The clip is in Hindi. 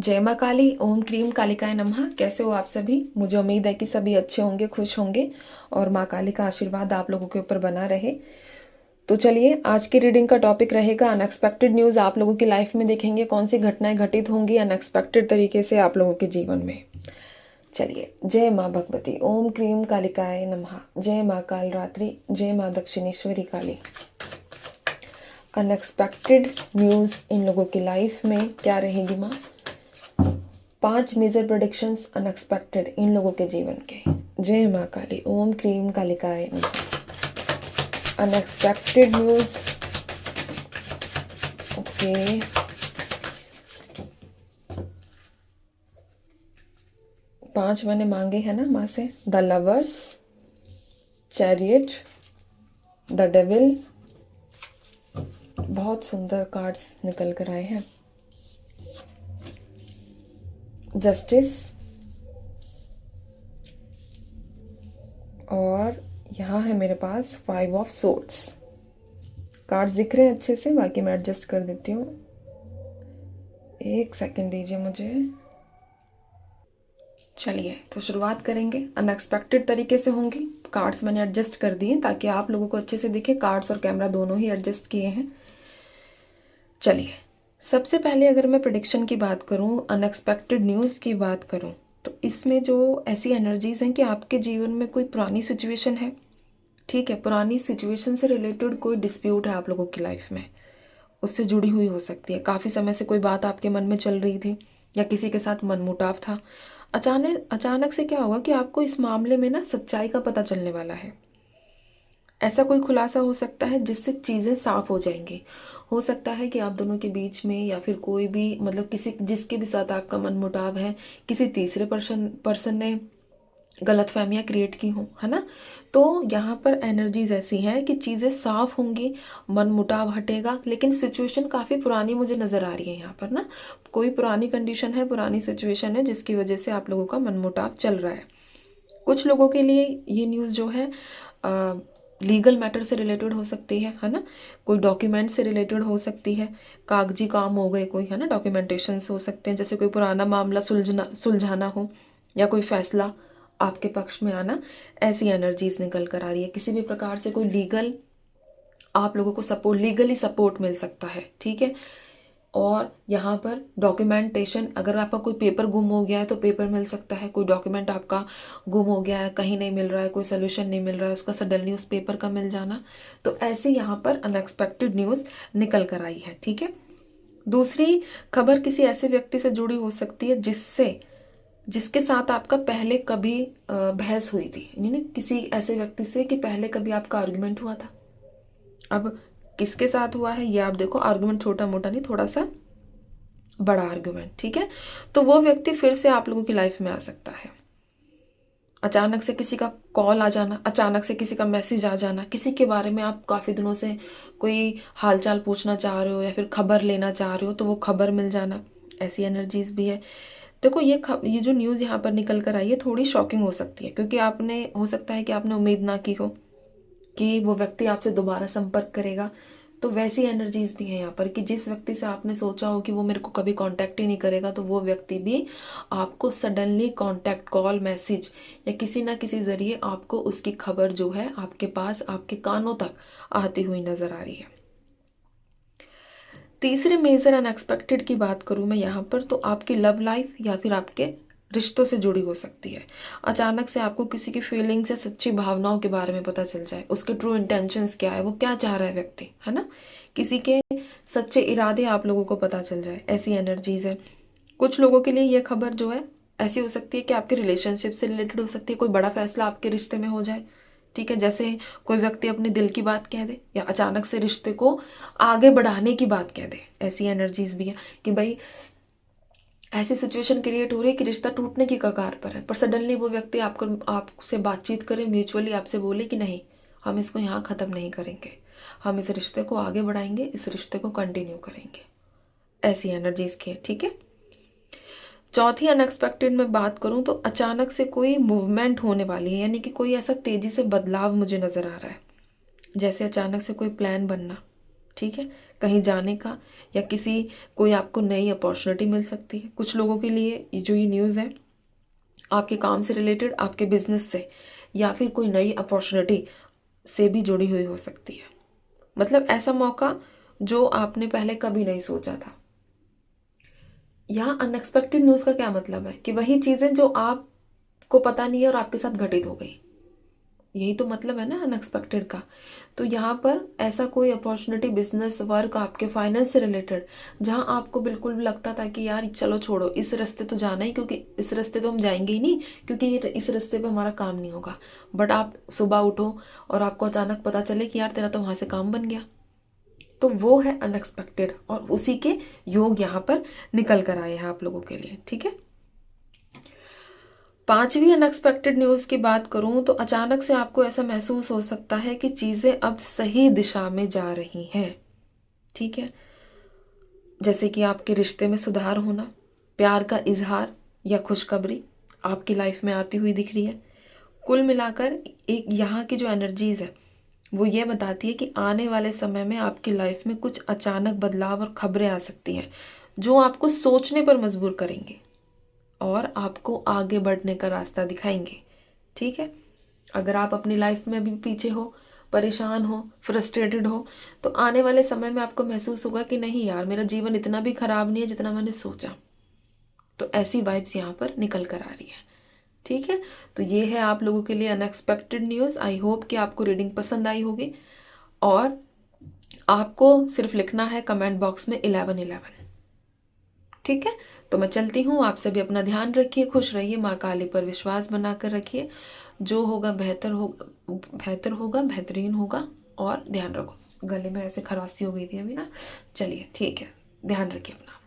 जय माँ काली। ओम क्रीम कालिकाय नमः। कैसे हो आप सभी? मुझे उम्मीद है कि सभी अच्छे होंगे, खुश होंगे और माँ काली का आशीर्वाद आप लोगों के ऊपर बना रहे। तो चलिए, आज की रीडिंग का टॉपिक रहेगा अनएक्सपेक्टेड न्यूज़। आप लोगों की लाइफ में देखेंगे कौन सी घटनाएं घटित होंगी अनएक्सपेक्टेड तरीके से आप लोगों के जीवन में। चलिए, जय माँ भगवती। ओम क्रीम कालिकाय नमः। जय माँ काल रात्रि। जय माँ दक्षिणेश्वरी काली। अनएक्सपेक्टेड न्यूज़ इन लोगों की लाइफ में क्या रहेगी माँ? 5 मेजर प्रोडिक्शंस अनएक्सपेक्टेड इन लोगों के जीवन के। जय माँ काली। ओम क्रीम कालिकाय नमः। Unexpected news. ओके, 5 मैंने मांगे हैं ना माँ से। The lovers, chariot, the devil. बहुत सुंदर कार्ड्स निकल कर आए हैं। जस्टिस और यहाँ है मेरे पास 5 ऑफ सोर्ड्स। कार्ड्स दिख रहे हैं अच्छे से, बाकी मैं एडजस्ट कर देती हूँ। एक सेकंड दीजिए मुझे। चलिए, तो शुरुआत करेंगे। अनएक्सपेक्टेड तरीके से होंगी। कार्ड्स मैंने एडजस्ट कर दिए ताकि आप लोगों को अच्छे से दिखे। कार्ड्स और कैमरा दोनों ही एडजस्ट किए हैं। चलिए, सबसे पहले अगर मैं प्रेडिक्शन की बात करूं, अनएक्सपेक्टेड न्यूज़ की बात करूं, तो इसमें जो ऐसी एनर्जीज हैं कि आपके जीवन में कोई पुरानी सिचुएशन है। ठीक है, पुरानी सिचुएशन से रिलेटेड कोई डिस्प्यूट है आप लोगों की लाइफ में, उससे जुड़ी हुई हो सकती है। काफ़ी समय से कोई बात आपके मन में चल रही थी या किसी के साथ मनमुटाव था। अचानक अचानक से क्या होगा कि आपको इस मामले में ना सच्चाई का पता चलने वाला है। ऐसा कोई खुलासा हो सकता है जिससे चीज़ें साफ हो जाएंगी। हो सकता है कि आप दोनों के बीच में या फिर कोई भी मतलब किसी जिसके भी साथ आपका मनमुटाव है, किसी तीसरे पर्सन ने गलतफहमियां क्रिएट की हों, है ना। तो यहाँ पर एनर्जीज ऐसी हैं कि चीज़ें साफ होंगी, मनमुटाव हटेगा। लेकिन सिचुएशन काफ़ी पुरानी मुझे नज़र आ रही है यहाँ पर ना। कोई पुरानी कंडीशन है, पुरानी सिचुएशन है जिसकी वजह से आप लोगों का मनमुटाव चल रहा है। कुछ लोगों के लिए ये न्यूज़ जो है लीगल मैटर से रिलेटेड हो सकती है ना। कोई डॉक्यूमेंट से रिलेटेड हो सकती है, कागजी काम हो गए कोई, है ना। डॉक्यूमेंटेशंस हो सकते हैं, जैसे कोई पुराना मामला सुलझाना हो या कोई फैसला आपके पक्ष में आना। ऐसी एनर्जीज निकल कर आ रही है। किसी भी प्रकार से कोई लीगल आप लोगों को सपोर्ट, लीगली सपोर्ट मिल सकता है। ठीक है, और यहाँ पर डॉक्यूमेंटेशन, अगर आपका कोई पेपर गुम हो गया है तो पेपर मिल सकता है। कोई डॉक्यूमेंट आपका गुम हो गया है, कहीं नहीं मिल रहा है, कोई सोल्यूशन नहीं मिल रहा है, उसका सडनली उस पेपर का मिल जाना। तो ऐसे यहाँ पर अनएक्सपेक्टेड न्यूज़ निकल कर आई है। ठीक है, दूसरी खबर किसी ऐसे व्यक्ति से जुड़ी हो सकती है जिसके साथ आपका पहले कभी बहस हुई थी। यानी किसी ऐसे व्यक्ति से कि पहले कभी आपका आर्गुमेंट हुआ था। अब किसके साथ हुआ है ये आप देखो। आर्गुमेंट छोटा मोटा नहीं, थोड़ा सा बड़ा आर्गुमेंट। ठीक है, तो वो व्यक्ति फिर से आप लोगों की लाइफ में आ सकता है। अचानक से किसी का कॉल आ जाना, अचानक से किसी का मैसेज आ जाना, किसी के बारे में आप काफ़ी दिनों से कोई हालचाल पूछना चाह रहे हो या फिर खबर लेना चाह रहे हो तो वो खबर मिल जाना। ऐसी एनर्जीज भी है। देखो, ये जो न्यूज़ यहाँ पर निकल कर आई है थोड़ी शॉकिंग हो सकती है, क्योंकि आपने, हो सकता है कि आपने उम्मीद ना की हो कि वो व्यक्ति आपसे दोबारा संपर्क करेगा। तो वैसी एनर्जीज भी है यहाँ पर कि जिस व्यक्ति से आपने सोचा हो कि वो मेरे को कभी कांटेक्ट ही नहीं करेगा, तो वो व्यक्ति भी आपको सडनली कांटेक्ट, कॉल, मैसेज या किसी ना किसी जरिए आपको उसकी खबर जो है आपके पास, आपके कानों तक आती हुई नजर आ रही है। तीसरे मेजर अनएक्सपेक्टेड की बात करूं मैं यहाँ पर, तो आपकी लव लाइफ या फिर आपके रिश्तों से जुड़ी हो सकती है। अचानक से आपको किसी की फीलिंग्स या सच्ची भावनाओं के बारे में पता चल जाए, उसके ट्रू इंटेंशंस क्या है, वो क्या चाह रहा है व्यक्ति, है ना। किसी के सच्चे इरादे आप लोगों को पता चल जाए, ऐसी एनर्जीज है। कुछ लोगों के लिए ये खबर जो है ऐसी हो सकती है कि आपके रिलेशनशिप से रिलेटेड हो सकती है। कोई बड़ा फैसला आपके रिश्ते में हो जाए। ठीक है, जैसे कोई व्यक्ति अपने दिल की बात कह दे या अचानक से रिश्ते को आगे बढ़ाने की बात कह दे। ऐसी एनर्जीज भी है कि भाई ऐसी सिचुएशन क्रिएट हो रही है कि रिश्ता टूटने की कगार पर है, पर सडनली वो व्यक्ति आपसे बातचीत करे, म्यूचुअली आपसे बोले कि नहीं, हम इसको यहाँ ख़त्म नहीं करेंगे, हम इस रिश्ते को आगे बढ़ाएंगे, इस रिश्ते को कंटिन्यू करेंगे। ऐसी एनर्जीज की है। ठीक है, चौथी अनएक्सपेक्टेड में बात करूं तो अचानक से कोई मूवमेंट होने वाली है, यानी कि कोई ऐसा तेजी से बदलाव मुझे नजर आ रहा है, जैसे अचानक से कोई प्लान बनना। ठीक है, कहीं जाने का, या कोई आपको नई अपॉर्चुनिटी मिल सकती है। कुछ लोगों के लिए ये न्यूज़ है आपके काम से रिलेटेड, आपके बिजनेस से, या फिर कोई नई अपॉर्चुनिटी से भी जुड़ी हुई हो सकती है। मतलब ऐसा मौका जो आपने पहले कभी नहीं सोचा था। यहाँ अनएक्सपेक्टेड न्यूज़ का क्या मतलब है कि वही चीज़ें जो आपको पता नहीं है और आपके साथ घटित हो गई, यही तो मतलब है ना अनएक्सपेक्टेड का। तो यहाँ पर ऐसा कोई अपॉर्चुनिटी, बिजनेस, वर्क, आपके फाइनेंस से रिलेटेड, जहाँ आपको बिल्कुल भी लगता था कि यार चलो छोड़ो, इस रास्ते तो जाना ही, क्योंकि इस रास्ते तो हम जाएंगे ही नहीं, क्योंकि इस रास्ते पे हमारा काम नहीं होगा। बट आप सुबह उठो और आपको अचानक पता चले कि यार तेरा तो वहाँ से काम बन गया। तो वो है अनएक्सपेक्टेड, और उसी के योग यहाँ पर निकल कर आए हैं आप लोगों के लिए। ठीक है, पांचवी अनएक्सपेक्टेड न्यूज़ की बात करूं तो अचानक से आपको ऐसा महसूस हो सकता है कि चीज़ें अब सही दिशा में जा रही हैं। ठीक है, जैसे कि आपके रिश्ते में सुधार होना, प्यार का इजहार या खुशखबरी आपकी लाइफ में आती हुई दिख रही है। कुल मिलाकर एक यहाँ की जो एनर्जीज है वो ये बताती है कि आने वाले समय में आपकी लाइफ में कुछ अचानक बदलाव और खबरें आ सकती हैं जो आपको सोचने पर मजबूर करेंगे और आपको आगे बढ़ने का रास्ता दिखाएंगे। ठीक है, अगर आप अपनी लाइफ में अभी पीछे हो, परेशान हो, फ्रस्ट्रेटेड हो, तो आने वाले समय में आपको महसूस होगा कि नहीं यार, मेरा जीवन इतना भी खराब नहीं है जितना मैंने सोचा। तो ऐसी वाइब्स यहाँ पर निकल कर आ रही है। ठीक है, तो ये है आप लोगों के लिए अनएक्सपेक्टेड न्यूज़। आई होप कि आपको रीडिंग पसंद आई होगी, और आपको सिर्फ लिखना है कमेंट बॉक्स में 1111। ठीक है, तो मैं चलती हूँ। आप सभी अपना ध्यान रखिए, खुश रहिए, माँ काली पर विश्वास बनाकर रखिए। जो होगा बेहतर होगा, बेहतर होगा, बेहतरीन होगा। और ध्यान रखो, गले में ऐसे खराशी हो गई थी अभी ना। चलिए ठीक है, ध्यान रखिए अपना।